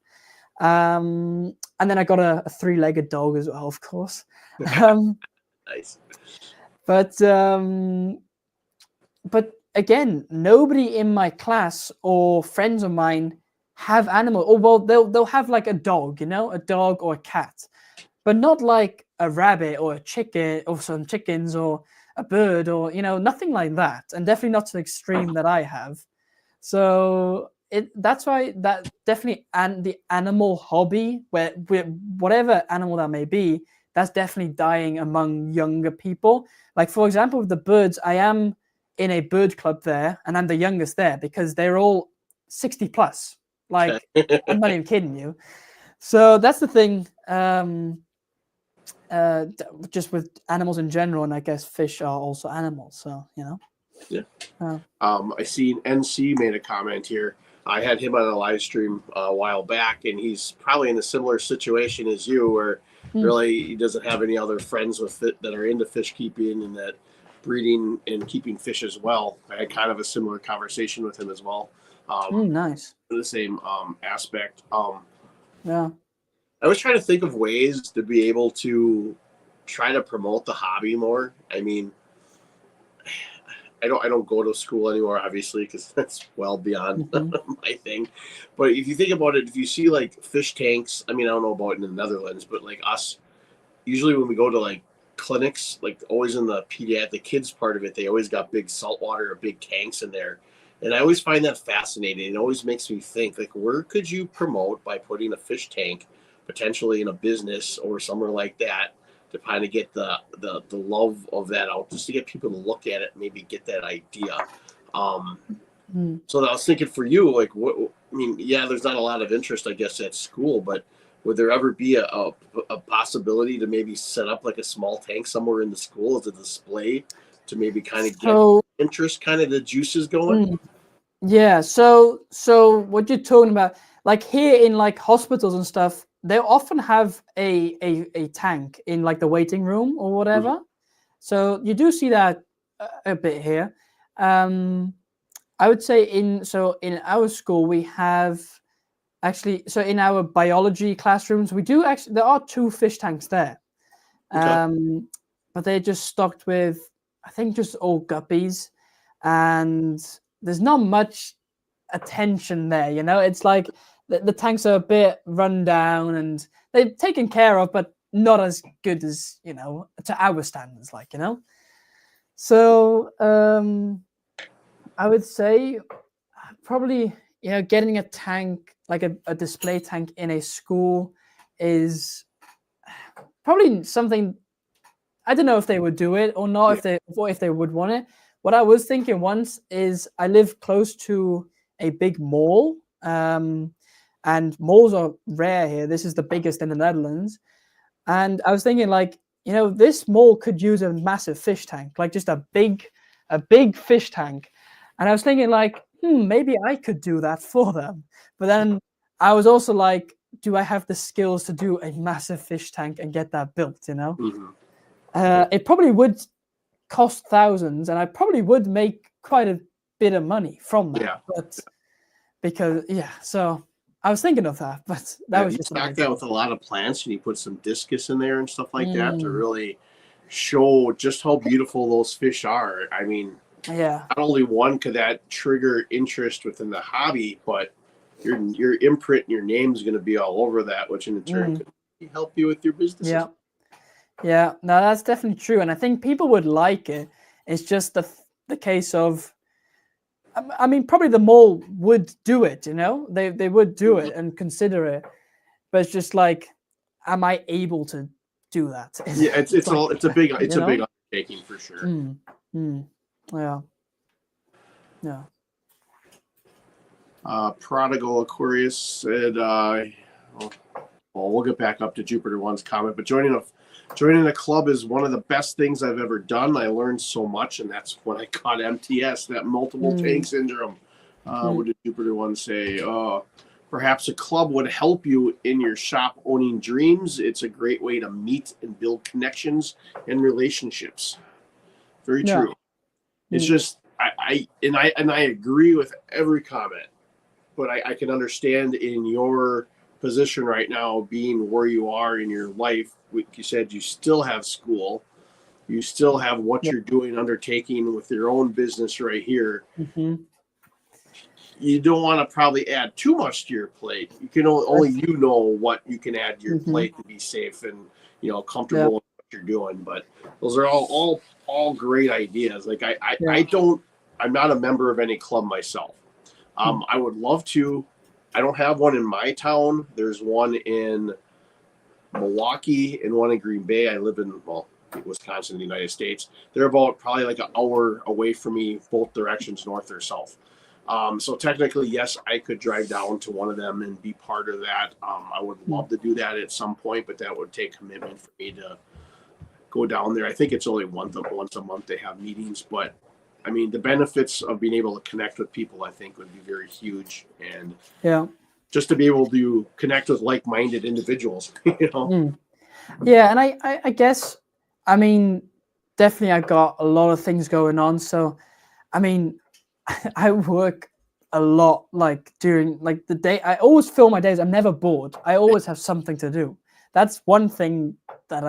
And then I got a 3-legged dog as well, of course. Nice. But again, nobody in my class or friends of mine have animals. Or well, they'll have like a dog, a dog or a cat, but not like a rabbit or a chicken or some chickens or a bird or nothing like that, and definitely not to the extreme that I have. So that's why that definitely, and the animal hobby, where whatever animal that may be, that's definitely dying among younger people. Like, for example, with the birds, I am in a bird club there, and I'm the youngest there because they're all 60 plus. Like, I'm not even kidding you. So that's the thing. Just with animals in general, and I guess fish are also animals. So Yeah. I seen NC made a comment here. I had him on a live stream a while back, and he's probably in a similar situation as you, where really he doesn't have any other friends with it that are into fish keeping and that breeding and keeping fish as well. I had kind of a similar conversation with him as well. Nice. The same aspect. Yeah. I was trying to think of ways to be able to try to promote the hobby more. I mean, I don't go to school anymore, obviously, because that's well beyond my thing. But if you think about it, if you see like fish tanks, I mean, I don't know about in the Netherlands, but like us, usually when we go to like clinics, like always in the pediatric kids part of it, they always got big saltwater or big tanks in there. And I always find that fascinating. It always makes me think, like, where could you promote by putting a fish tank potentially in a business or somewhere like that to kind of get the love of that out, just to get people to look at it, maybe get that idea. So I was thinking for you, like, what I mean, yeah, there's not a lot of interest, I guess, at school, but would there ever be a possibility to maybe set up like a small tank somewhere in the school as a display to maybe kind of get interest, kind of the juices going? Yeah. So what you're talking about, like here in like hospitals and stuff, they often have a tank in like the waiting room or whatever. So you do see that a bit here. I would say in our school we have actually, so in our biology classrooms we do actually, there are 2 fish tanks there. But they're just stocked with, I think, just all guppies, and there's not much attention there. It's like the tanks are a bit run down and they're taken care of, but not as good as to our standards. So I would say probably getting a tank, like a display tank in a school, is probably something. I don't know if they would do it or not, if they would want it. What I was thinking once is, I live close to a big mall, and malls are rare here. This is the biggest in the Netherlands. And I was thinking, like, this mall could use a massive fish tank, like just a big fish tank. And I was thinking, like, maybe I could do that for them. But then I was also like, do I have the skills to do a massive fish tank and get that built, It probably would cost thousands, and I probably would make quite a bit of money from that. Yeah. But because so I was thinking of that, but that was just stack that with a lot of plants, and you put some discus in there and stuff like that to really show just how beautiful those fish are. I mean, not only one could that trigger interest within the hobby, but your imprint and your name is going to be all over that, which in turn could help you with your business. Yeah, no, that's definitely true, and I think people would like it. It's just the case of, I mean, probably the mall would do it. They would do it and consider it, but it's just like, am I able to do that? Yeah, it's a big undertaking for sure. Yeah. Prodigal Aquarius said, we'll get back up to Jupiter One's comment, but joining a club is one of the best things I've ever done. I learned so much, and that's when I caught MTS, that multiple tank syndrome. What did Jupiter One say? Perhaps a club would help you in your shop owning dreams. It's a great way to meet and build connections and relationships. Very true. It's just I agree with every comment, but I can understand in your position right now, being where you are in your life. Like you said, you still have school, you still have what you're doing, undertaking with your own business right here. You don't want to probably add too much to your plate. You can only what you can add to your plate to be safe and comfortable with what you're doing. But those are all great ideas. Like I'm not a member of any club myself, I would love to. I don't have one in my town. There's one in Milwaukee and one in Green Bay. I live in, well, Wisconsin, the United States. They're about probably like an hour away from me, both directions, north or south. So technically, yes, I could drive down to one of them and be part of that. I would love to do that at some point, but that would take commitment for me to go down there. I think it's only once a month they have meetings, but I mean, the benefits of being able to connect with people, I think, would be very huge. And Yeah. just to be able to connect with like-minded individuals, you know? Yeah, and I guess, I mean, definitely I've got a lot of things going on. So, I mean, I work a lot, like during like the day. I always fill my days. I'm never bored. I always have something to do. That's one thing that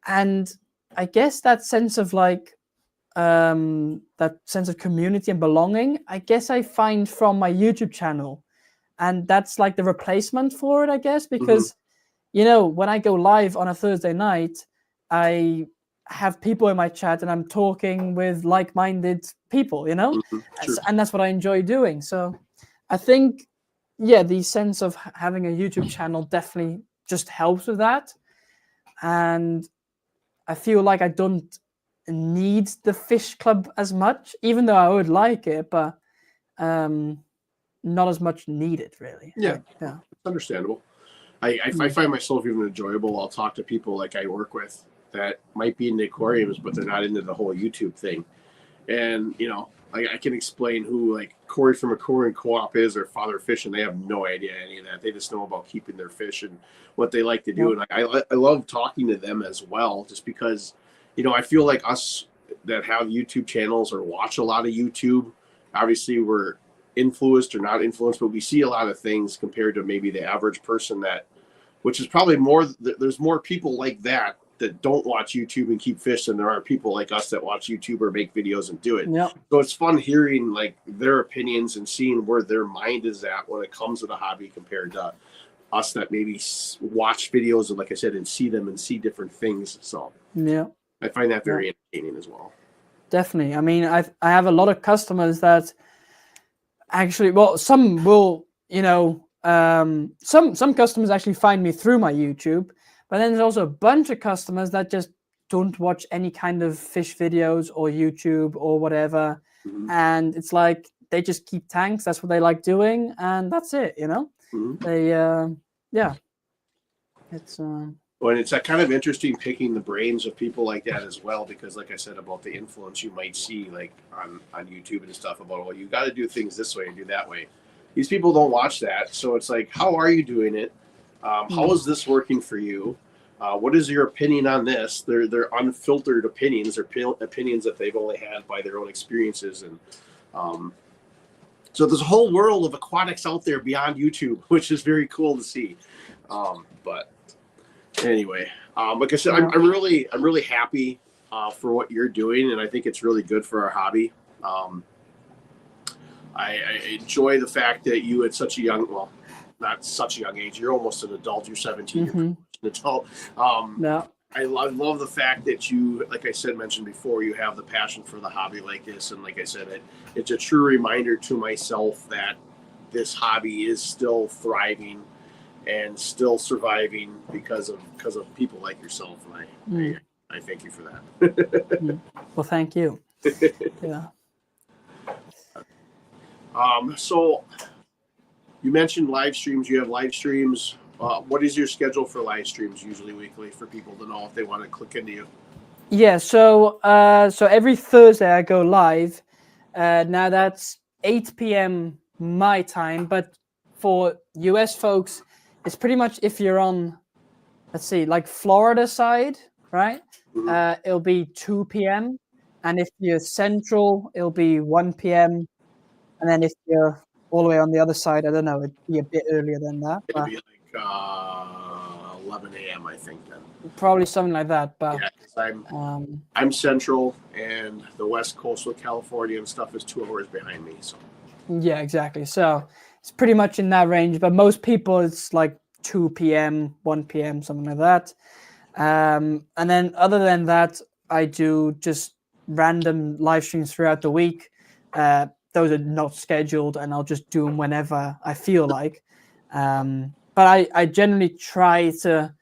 and I guess that sense of like, that sense of community and belonging, I guess I find from my YouTube channel. And that's like the replacement for it, I guess, because, when I go live on a Thursday night, I have people in my chat and I'm talking with like-minded people, Sure. and that's what I enjoy doing. So I think, yeah, the sense of having a YouTube channel definitely just helps with that. And I feel like I don't need the fish club as much, even though I would like it, but not as much needed, really. Yeah, yeah. It's understandable. I find myself even enjoyable. I'll talk to people like I work with that might be in the aquariums, but they're not into the whole YouTube thing. And, I can explain who like Corey from Aquarium Co-op is or Father Fish, and they have no idea any of that. They just know about keeping their fish and what they like to do. Yep. And I love talking to them as well, just because, I feel like us that have YouTube channels or watch a lot of YouTube, obviously we're influenced or not influenced, but we see a lot of things compared to maybe the average person which is probably there's more people like that don't watch YouTube and keep fish than there are people like us that watch YouTube or make videos and do it. Yep. So it's fun hearing like their opinions and seeing where their mind is at when it comes to the hobby compared to us that maybe watch videos and, like I said, and see them and see different things. So yeah, I find that very entertaining as well. Definitely. I mean, I have a lot of customers that actually, well, some will, some customers actually find me through my YouTube, but then there's also a bunch of customers that just don't watch any kind of fish videos or YouTube or whatever. Mm-hmm. And it's like they just keep tanks. That's what they like doing. And that's it, Mm-hmm. They, it's... Well, and it's kind of interesting picking the brains of people like that as well, because like I said about the influence you might see like on YouTube and stuff about, well, you got to do things this way and do that way. These people don't watch that. So it's like, how are you doing it? How is this working for you? What is your opinion on this? They're unfiltered opinions. They're opinions that they've only had by their own experiences. And so there's a whole world of aquatics out there beyond YouTube, which is very cool to see. But anyway, like I said, I'm really happy for what you're doing, and I think it's really good for our hobby. I enjoy the fact that you at such a young, well, not such a young age, you're almost an adult, you're 17, you're an adult. I love the fact that you, like I said, mentioned before, you have the passion for the hobby like this. And like I said, it's a true reminder to myself that this hobby is still thriving and still surviving because of people like yourself. And I thank you for that. Well, thank you. Yeah. So you mentioned live streams. You have live streams. What is your schedule for live streams usually weekly for people to know if they want to click into you? Yeah, so every Thursday I go live. Now that's 8 p.m. my time, but for US folks, it's pretty much if you're on, let's see, like Florida side, right? Mm-hmm. It'll be 2 p.m. And if you're central, it'll be 1 p.m. And then if you're all the way on the other side, I don't know, it'd be a bit earlier than that. It'd be like 11 a.m. I think then. Probably something like that. But yeah, 'cause I'm central, and the west coast of California and stuff is 2 hours behind me. So yeah, exactly. So it's pretty much in that range. But most people, it's like 2 p.m., 1 p.m., something like that. And then other than that, I do just random live streams throughout the week. those are not scheduled, and I'll just do them whenever I feel like. But I generally try to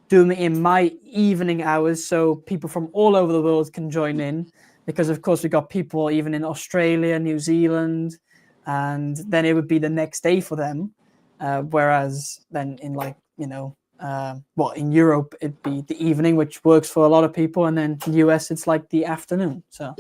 do them in my evening hours so people from all over the world can join in, because of course we've got people even in Australia, New Zealand, and then it would be the next day for them. Whereas then in like, in Europe it'd be the evening, which works for a lot of people, and then in the US it's like the afternoon. So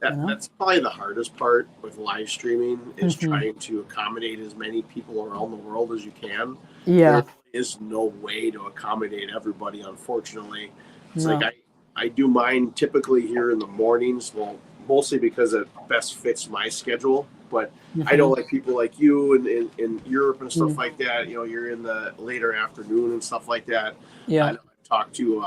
Yeah. That's probably the hardest part with live streaming is trying to accommodate as many people around the world as you can. Yeah. There is no way to accommodate everybody, unfortunately. It's No. like I do mine typically here in the mornings, well, mostly because it best fits my schedule. But I know like people like you in Europe and stuff like that, you're in the later afternoon and stuff like that. Yeah. I talked to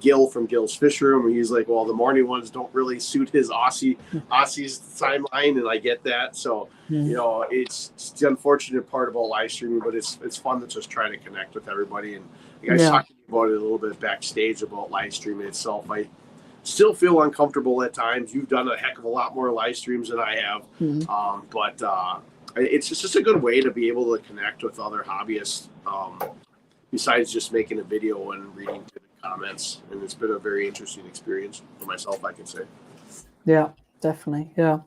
Gil from Gil's Fish Room, and he's like, well, the morning ones don't really suit his Aussie's timeline, and I get that. So, it's the unfortunate part about live streaming, but it's fun to just try to connect with everybody. And you guys talking about it a little bit backstage about live streaming itself. I still feel uncomfortable at times. You've done a heck of a lot more live streams than I have. But it's just a good way to be able to connect with other hobbyists, besides just making a video and reading the comments. And it's been a very interesting experience for myself, I can say. Yeah, definitely. Yeah,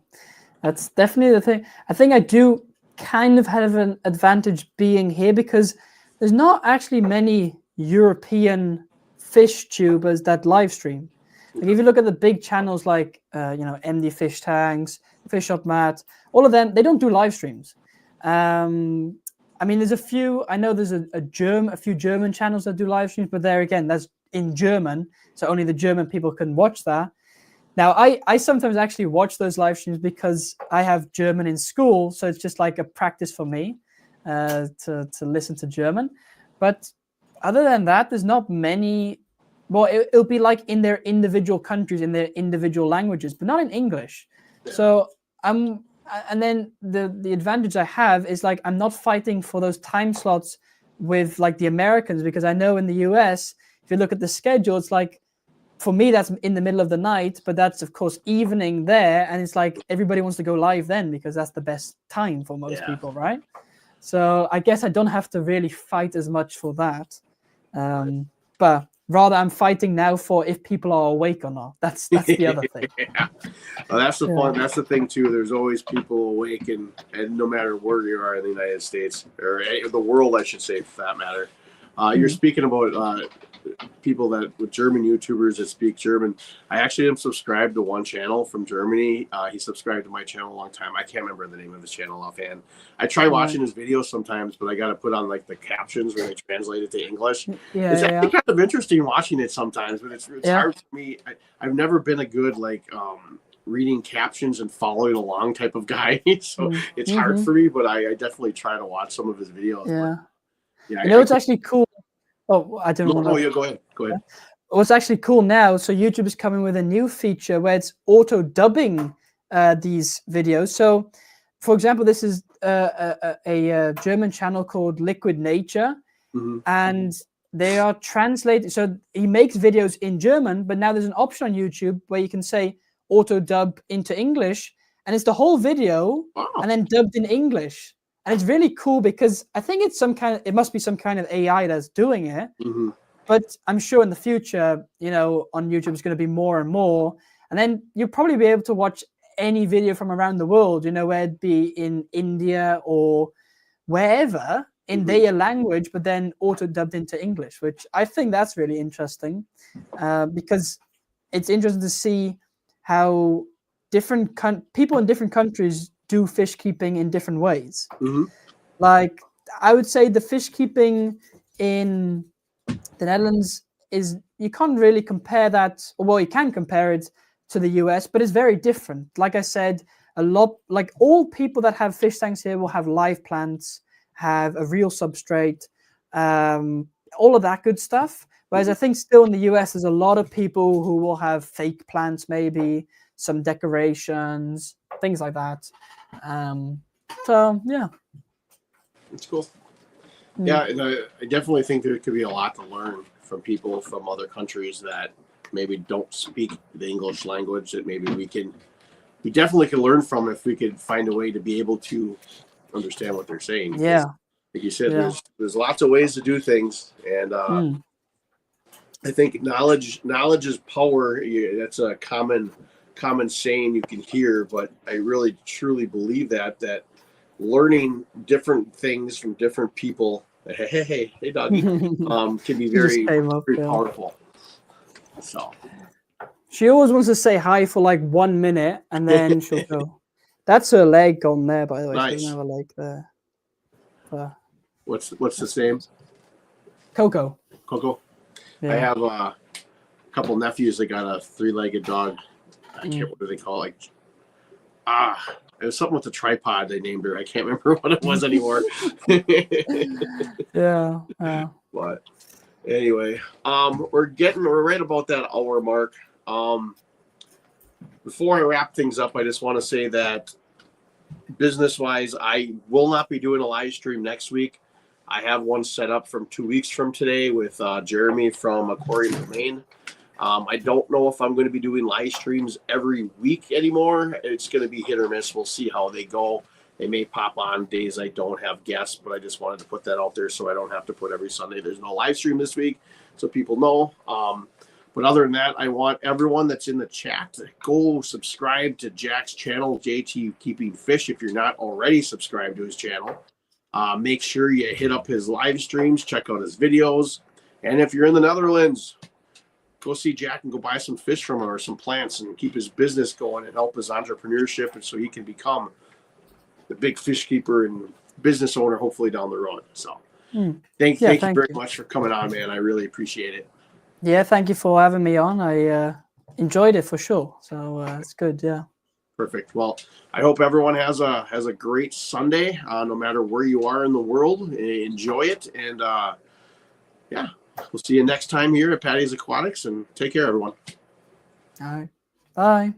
that's definitely the thing. I think I do kind of have an advantage being here because there's not actually many European fish tubers that live stream. Like if you look at the big channels like MD Fish Tanks, Fish Up Matt, all of them, they don't do live streams. I mean, there's a few. I know there's a few German channels that do live streams, but there again, that's in German, so only the German people can watch that. Now, I sometimes actually watch those live streams because I have German in school, so it's just like a practice for me to listen to German. But other than that, there's not many. Well, it'll be like in their individual countries, in their individual languages, but not in English. Yeah. So and then the advantage I have is like I'm not fighting for those time slots with like the Americans, because I know in the US, if you look at the schedule, it's like for me that's in the middle of the night, but that's of course evening there, and it's like everybody wants to go live then because that's the best time for most people, right? So I guess I don't have to really fight as much for that, but rather I'm fighting now for if people are awake or not. That's the other thing. Well, that's the fun. That's the thing too. There's always people awake, and no matter where you are in the United States or the world, I should say, for that matter. You're speaking about people with German YouTubers that speak German. I actually am subscribed to one channel from Germany. He subscribed to my channel a long time. I can't remember the name of his channel offhand. I try watching his videos sometimes, but I got to put on like the captions when they translate it to English. It's actually kind of interesting watching it sometimes, but it's hard for me. I've never been a good reading captions and following along type of guy, so it's hard for me. But I definitely try to watch some of his videos. Yeah, it's actually cool. Oh, I don't know. Oh, yeah, go ahead. What's actually cool now, so YouTube is coming with a new feature where it's auto-dubbing these videos. So, for example, this is a German channel called Liquid Nature, and they are translated. So he makes videos in German, but now there's an option on YouTube where you can say auto-dub into English, and it's the whole video and then dubbed in English. And it's really cool because I think it must be some kind of AI that's doing it. But I'm sure in the future, on YouTube, it's going to be more and more. And then you'll probably be able to watch any video from around the world, where it'd be in India or wherever in their language, but then auto-dubbed into English, which I think that's really interesting because it's interesting to see how different people in different countries do fish keeping in different ways. Like I would say the fish keeping in the Netherlands you can't really compare that, well, you can compare it to the US, but it's very different. Like I said, all people that have fish tanks here will have live plants, have a real substrate, all of that good stuff. Whereas I think still in the US, there's a lot of people who will have fake plants, maybe some decorations, things like that. So yeah, it's cool. Yeah, and I definitely think there could be a lot to learn from people from other countries that maybe don't speak the English language, that maybe we can we definitely could learn from if we could find a way to be able to understand what they're saying. Yeah. Like you said, Yeah. there's lots of ways to do things, and I think knowledge is power. That's a common saying you can hear, but I really truly believe that learning different things from different people, hey doggy, can be He just very came up, very yeah. powerful. So She always wants to say hi for like 1 minute and then she'll go. That's her leg on there, by the way. Nice. She doesn't have a leg there. What's the name? Coco. Yeah. I have a couple nephews that got a 3-legged dog. I can't. What do they call it? It was something with the tripod. They named her. I can't remember what it was anymore. Yeah. But anyway, we're right about that hour mark. Before I wrap things up, I just want to say that business-wise, I will not be doing a live stream next week. I have one set up from 2 weeks from today with Jeremy from Aquarium Maine. I don't know if I'm going to be doing live streams every week anymore. It's going to be hit or miss. We'll see how they go. They may pop on days I don't have guests, but I just wanted to put that out there so I don't have to put every Sunday. There's no live stream this week, so people know. But other than that, I want everyone that's in the chat to go subscribe to Jack's channel, JT Keeping Fish, if you're not already subscribed to his channel. Make sure you hit up his live streams, check out his videos. And if you're in the Netherlands, go see Jack and go buy some fish from him or some plants and keep his business going and help his entrepreneurship, and so he can become the big fish keeper and business owner, hopefully down the road. So thank you very much for coming on, man. I really appreciate it. Yeah, thank you for having me on. I enjoyed it for sure. So it's good. Yeah. Perfect. Well, I hope everyone has a great Sunday, no matter where you are in the world. Enjoy it, and yeah, we'll see you next time here at Patty's Aquatics. And take care, everyone. All right. Bye.